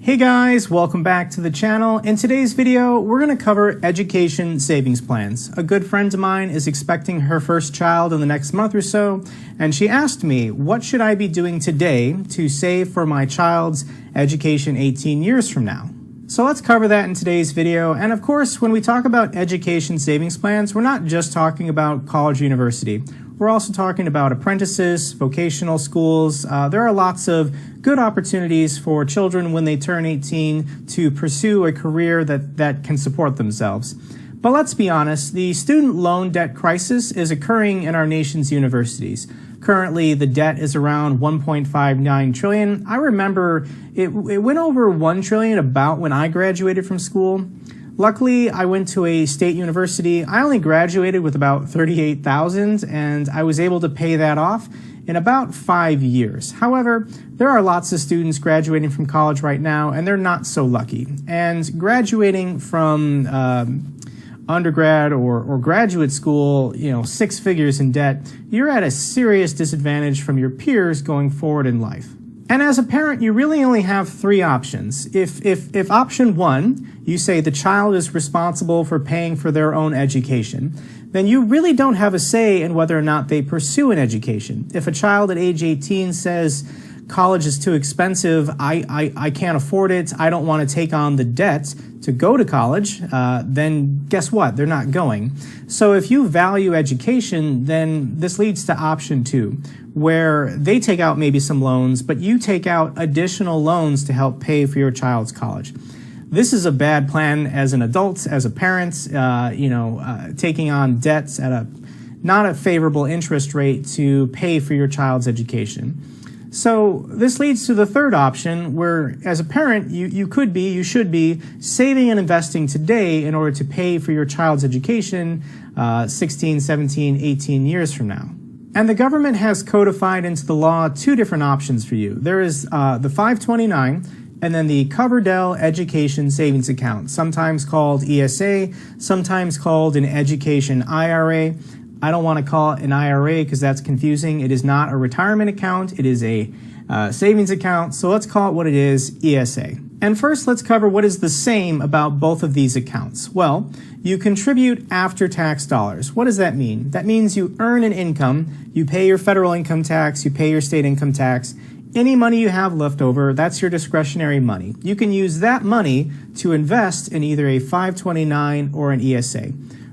Hey guys, welcome back to the channel. In today's video, we're going to cover education savings plans. A good friend of mine is expecting her first child in the next month or so, and she asked me, what should I be doing today to save for my child's education 18 years from now? So let's cover that in today's video. And of course, when we talk about education savings plans, we're not just talking about college or university. We're also talking about apprentices, vocational schools. There are lots of good opportunities for children when they turn 18 to pursue a career that can support themselves. But let's be honest, the student loan debt crisis is occurring in our nation's universities. Currently, the debt is around $1.59 trillion. I remember it went over $1 trillion about when I graduated from school. Luckily, I went to a state university. I only graduated with about $38,000, and I was able to pay that off in about 5 years. However, there are lots of students graduating from college right now, and they're not so lucky. And graduating from undergrad or graduate school, six figures in debt, you're at a serious disadvantage from your peers going forward in life. And as a parent, you really only have three options. If option one, you say the child is responsible for paying for their own education, then you really don't have a say in whether or not they pursue an education. If a child at age 18 says, college is too expensive, I can't afford it, I don't want to take on the debt to go to college, then guess what? They're not going. So if you value education, then this leads to option two, where they take out maybe some loans, but you take out additional loans to help pay for your child's college. This is a bad plan as an adult, as a parent, taking on debts at not a favorable interest rate to pay for your child's education. So this leads to the third option where, as a parent, you should be saving and investing today in order to pay for your child's education 16, 17, 18 years from now. And the government has codified into the law two different options for you. There is the 529 and then the Coverdell Education Savings Account, sometimes called ESA, sometimes called an Education IRA. I don't want to call it an IRA because that's confusing. It is not a retirement account. It is a savings account. So let's call it what it is, ESA. And first, let's cover what is the same about both of these accounts. Well, you contribute after-tax dollars. What does that mean? That means you earn an income, you pay your federal income tax, you pay your state income tax. Any money you have left over, that's your discretionary money. You can use that money to invest in either a 529 or an ESA.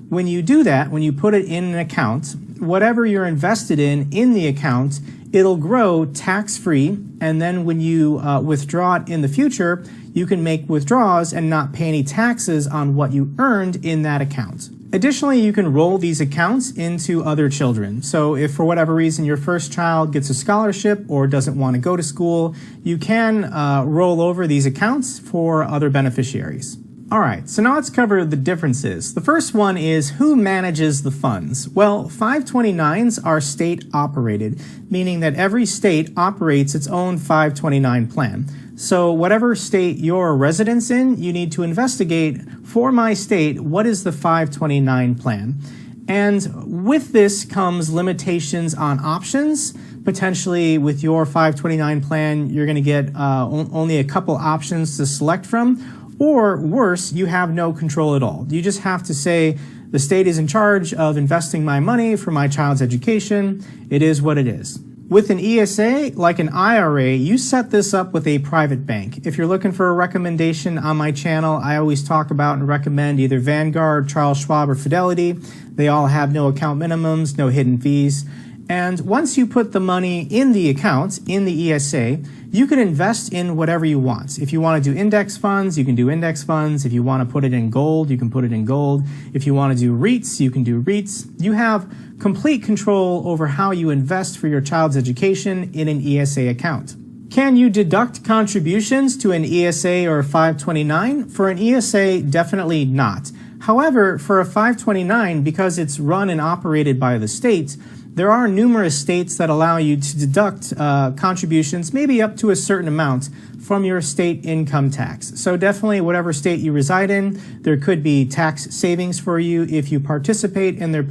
When you do that, when you put it in an account, whatever you're invested in the account, it'll grow tax-free, and then when you withdraw it in the future, you can make withdrawals and not pay any taxes on what you earned in that account. Additionally, you can roll these accounts into other children. So if for whatever reason your first child gets a scholarship or doesn't want to go to school, you can roll over these accounts for other beneficiaries. All right, so now let's cover the differences. The first one is who manages the funds. Well, 529s are state operated, meaning that every state operates its own 529 plan. So whatever state you're a resident in, you need to investigate for my state, what is the 529 plan? And with this comes limitations on options. Potentially with your 529 plan, you're going to get only a couple options to select from. Or worse, you have no control at all. You just have to say, the state is in charge of investing my money for my child's education. It is what it is. With an ESA, like an IRA, you set this up with a private bank. If you're looking for a recommendation on my channel, I always talk about and recommend either Vanguard, Charles Schwab, or Fidelity. They all have no account minimums, no hidden fees. And once you put the money in the account, in the ESA, you can invest in whatever you want. If you want to do index funds, you can do index funds. If you want to put it in gold, you can put it in gold. If you want to do REITs, you can do REITs. You have complete control over how you invest for your child's education in an ESA account. Can you deduct contributions to an ESA or a 529? For an ESA, definitely not. However, for a 529, because it's run and operated by the state, there are numerous states that allow you to deduct contributions, maybe up to a certain amount, from your state income tax. So definitely whatever state you reside in, there could be tax savings for you if you participate in their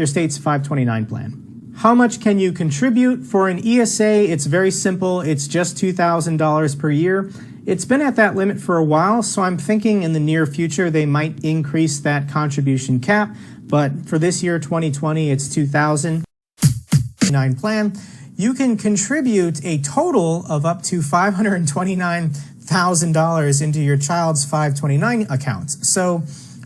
state's 529 plan. How much can you contribute? For an ESA, it's very simple. It's just $2,000 per year. It's been at that limit for a while, so I'm thinking in the near future they might increase that contribution cap, but for this year, 2020, it's $2,000 plan. You can contribute a total of up to $529,000 into your child's 529 account. So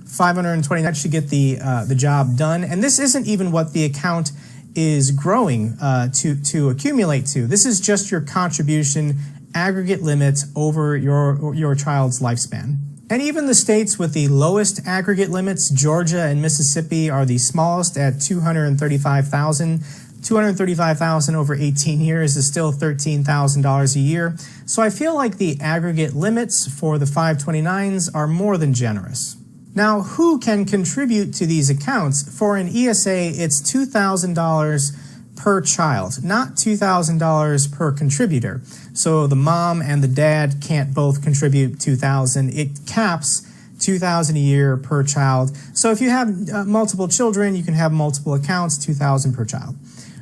520, that should get the job done. And this isn't even what the account is growing to accumulate to. This is just your contribution aggregate limit over your child's lifespan. And even the states with the lowest aggregate limits, Georgia and Mississippi, are the smallest at $235,000. $235,000 over 18 years is still $13,000 a year. So I feel like the aggregate limits for the 529s are more than generous. Now, who can contribute to these accounts? For an ESA, it's $2,000 per child, not $2,000 per contributor. So the mom and the dad can't both contribute $2,000. It caps $2,000 a year per child. So if you have multiple children, you can have multiple accounts, $2,000 per child.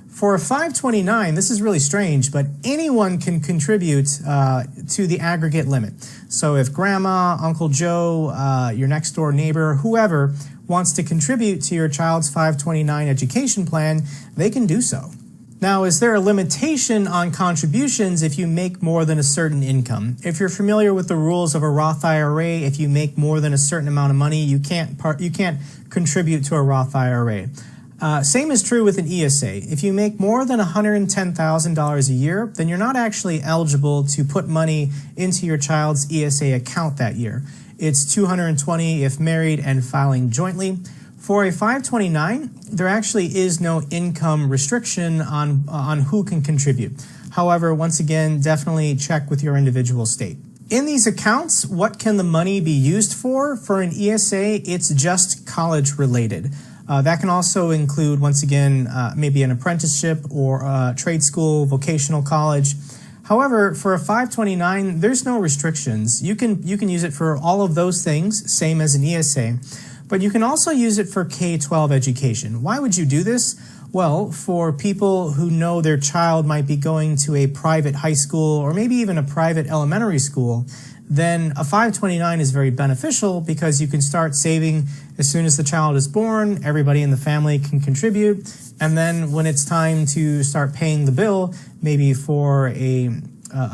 For a 529, this is really strange, but anyone can contribute to the aggregate limit. So if grandma, Uncle Joe, your next door neighbor, whoever wants to contribute to your child's 529 education plan, they can do so. Now, is there a limitation on contributions if you make more than a certain income? If you're familiar with the rules of a Roth IRA, if you make more than a certain amount of money, you can't contribute to a Roth IRA. Same is true with an ESA. If you make more than $110,000 a year, then you're not actually eligible to put money into your child's ESA account that year. It's $220 if married and filing jointly. For a 529, there actually is no income restriction on who can contribute. However, once again, definitely check with your individual state. In these accounts, what can the money be used for? For an ESA, it's just college related. That can also include, once again, maybe an apprenticeship or a trade school, vocational college. However, for a 529, there's no restrictions. You can use it for all of those things, same as an ESA, but you can also use it for K-12 education. Why would you do this? Well, for people who know their child might be going to a private high school or maybe even a private elementary school, then a 529 is very beneficial because you can start saving as soon as the child is born. Everybody in the family can contribute. And then when it's time to start paying the bill, maybe for a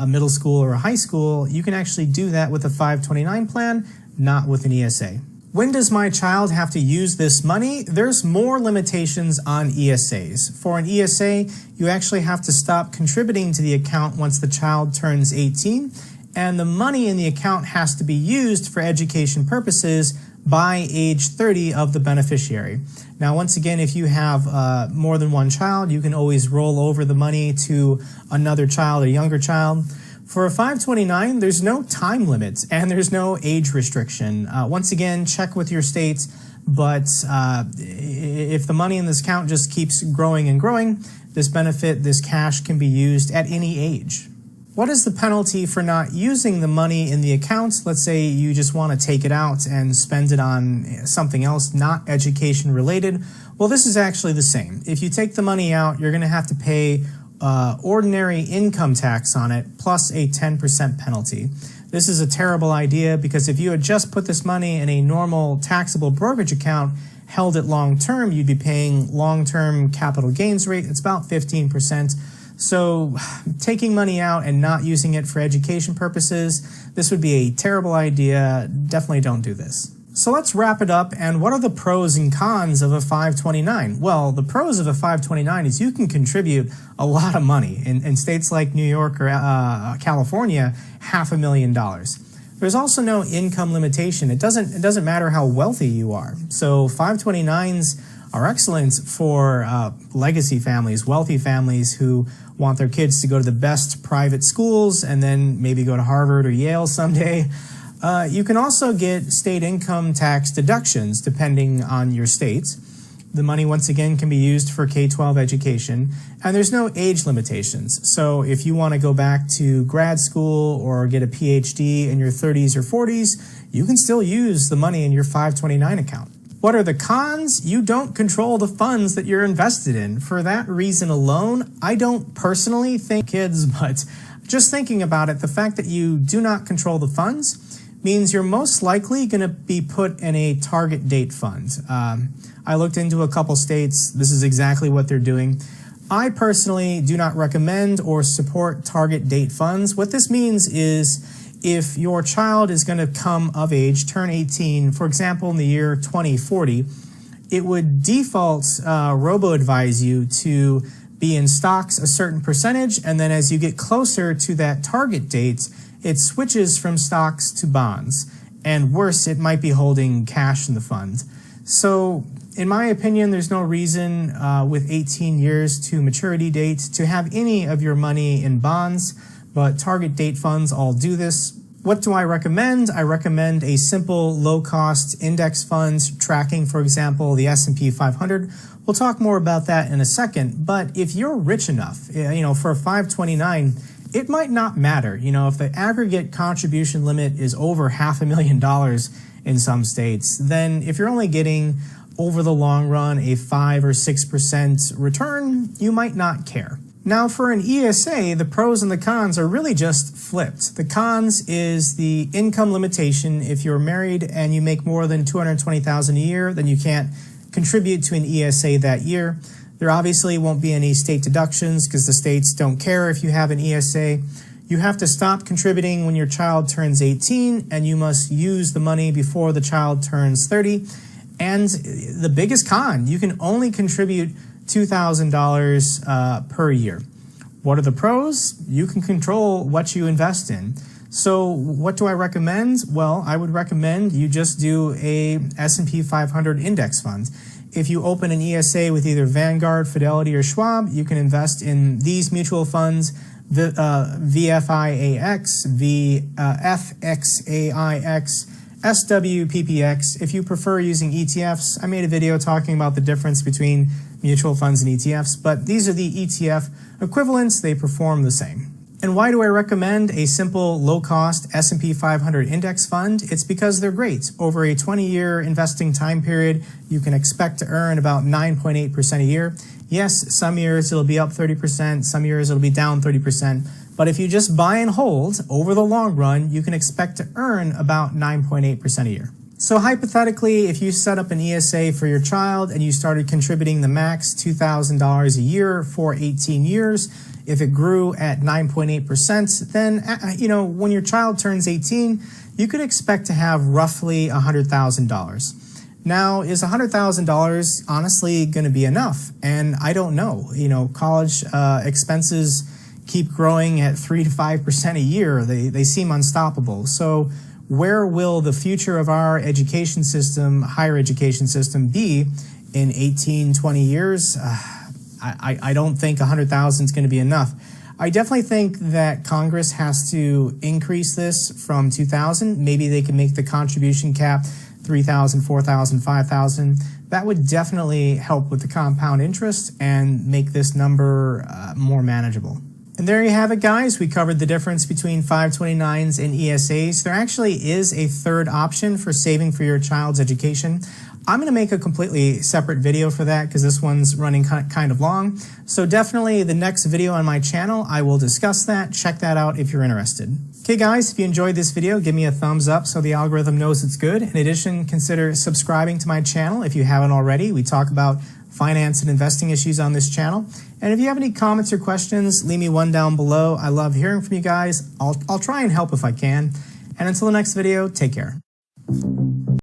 middle school or a high school, you can actually do that with a 529 plan, not with an ESA. When does my child have to use this money? There's more limitations on ESAs. For an ESA, you actually have to stop contributing to the account once the child turns 18. And the money in the account has to be used for education purposes by age 30 of the beneficiary. Now, once again, if you have more than one child, you can always roll over the money to another child, a younger child. For a 529, there's no time limit and there's no age restriction. Once again, check with your states, but if the money in this account just keeps growing and growing, this benefit, this cash can be used at any age. What is the penalty for not using the money in the accounts? Let's say you just want to take it out and spend it on something else, not education related. Well, this is actually the same. If you take the money out, you're going to have to pay ordinary income tax on it plus a 10% penalty. This is a terrible idea because if you had just put this money in a normal taxable brokerage account, held it long term, you'd be paying long-term capital gains rate. It's about 15%. So taking money out and not using it for education purposes, this would be a terrible idea. Definitely don't do this. So let's wrap it up. And what are the pros and cons of a 529? Well, the pros of a 529 is you can contribute a lot of money. In states like New York or California, $500,000. There's also no income limitation. It doesn't matter how wealthy you are. So 529s are excellent for legacy families, wealthy families who want their kids to go to the best private schools and then maybe go to Harvard or Yale someday. You can also get state income tax deductions depending on your state. The money, once again, can be used for K-12 education, and there's no age limitations. So if you want to go back to grad school or get a PhD in your 30s or 40s, you can still use the money in your 529 account. What are the cons? You don't control the funds that you're invested in. For that reason alone, I don't personally think kids, but Just thinking about it, the fact that you do not control the funds means you're most likely going to be put in a target date fund. I looked into a couple states. This is exactly what they're doing. I personally do not recommend or support target date funds. What this means is if your child is going to come of age, turn 18, for example, in the year 2040, it would default robo-advise you to be in stocks a certain percentage, and then as you get closer to that target date, it switches from stocks to bonds. And worse, it might be holding cash in the fund. So in my opinion, there's no reason with 18 years to maturity date to have any of your money in bonds, but target date funds all do this. What do I recommend? I recommend a simple low-cost index fund tracking, for example, the S&P 500. We'll talk more about that in a second, but if you're rich enough, for a 529, it might not matter. If the aggregate contribution limit is over $500,000 in some states, then if you're only getting over the long run a 5 or 6% return, you might not care. Now for an ESA, the pros and the cons are really just flipped. The cons is the income limitation. If you're married and you make more than $220,000 a year, then you can't contribute to an ESA that year. There obviously won't be any state deductions because the states don't care if you have an ESA. You have to stop contributing when your child turns 18, and you must use the money before the child turns 30. And the biggest con, you can only contribute $2,000 per year. What are the pros? You can control what you invest in. So what do I recommend? Well, I would recommend you just do a S&P 500 index fund. If you open an ESA with either Vanguard, Fidelity, or Schwab, you can invest in these mutual funds, the VFIAX, FXAIX, SWPPX. If you prefer using ETFs, I made a video talking about the difference between mutual funds and ETFs, but these are the ETF equivalents. They perform the same. And why do I recommend a simple, low-cost S&P 500 index fund? It's because they're great. Over a 20-year investing time period, you can expect to earn about 9.8% a year. Yes, some years it'll be up 30%, some years it'll be down 30%, but if you just buy and hold over the long run, you can expect to earn about 9.8% a year. So hypothetically, if you set up an ESA for your child and you started contributing the max $2,000 a year for 18 years, if it grew at 9.8%, then, when your child turns 18, you could expect to have roughly $100,000. Now, is $100,000 honestly going to be enough? And I don't know. College expenses keep growing at 3 to 5% a year. They seem unstoppable. So where will the future of our education system, higher education system, be in 18, 20 years? I don't think 100,000 is going to be enough. I definitely think that Congress has to increase this from 2,000. Maybe they can make the contribution cap 3,000, 4,000, 5,000. That would definitely help with the compound interest and make this number more manageable. And there you have it, guys. We covered the difference between 529s and ESAs. There actually is a third option for saving for your child's education. I'm going to make a completely separate video for that because this one's running kind of long. So definitely the next video on my channel, I will discuss that. Check that out if you're interested. Okay, guys, if you enjoyed this video, give me a thumbs up so the algorithm knows it's good. In addition, consider subscribing to my channel if you haven't already. We talk about finance and investing issues on this channel. And if you have any comments or questions, leave me one down below. I love hearing from you guys. I'll try and help if I can. And until the next video, take care.